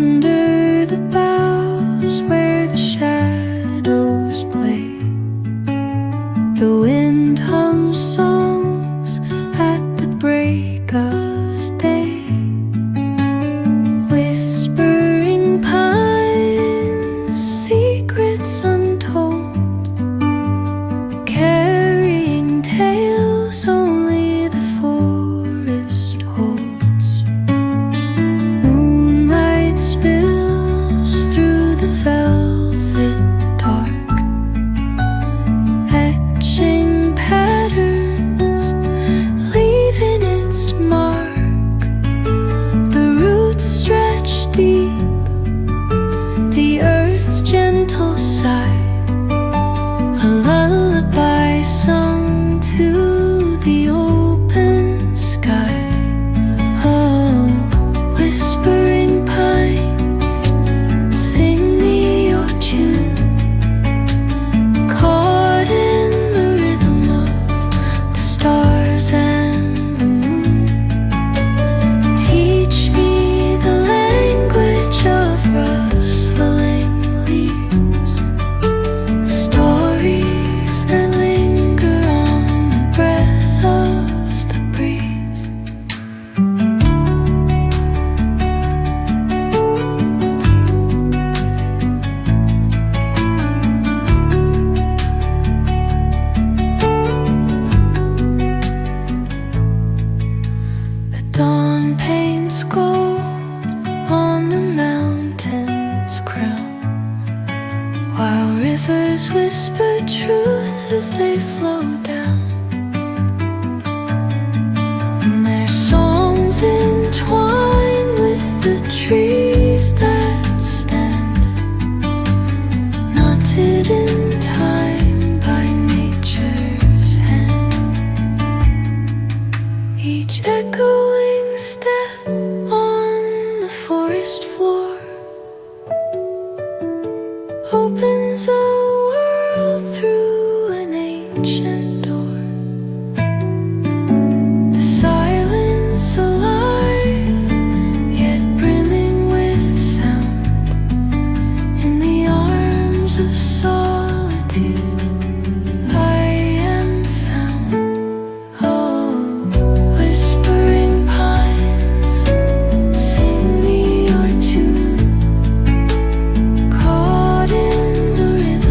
Under the boughs where the shadows play, the wind hums songs at the break of day. Whispering pines, secrets untold, carrying tales only the forest holds. Moonlight spills through the velvet dark, etching patterns, leaving its mark. The roots stretch deep, the earth's gentle sigh, a lullaby sung to the open sky. Oh, whispering pines, sing me your tune, caught in the rhythm of the stars and the moon. Teach me the language of rustling leaves, stories that linger on the breath of the breeze. The dawn paints gold on the mountain's crown, while rivers whisper truth as they flow down. And their songs entwine with the trees that stand, knotted in time by nature's hand. Each echoing step on the forest floor opens a world through an ancient door. The silence alive, yet brimming with sound. In the arms of solitude I am found. Oh, whispering pines, sing me your tune, caught in the rhythm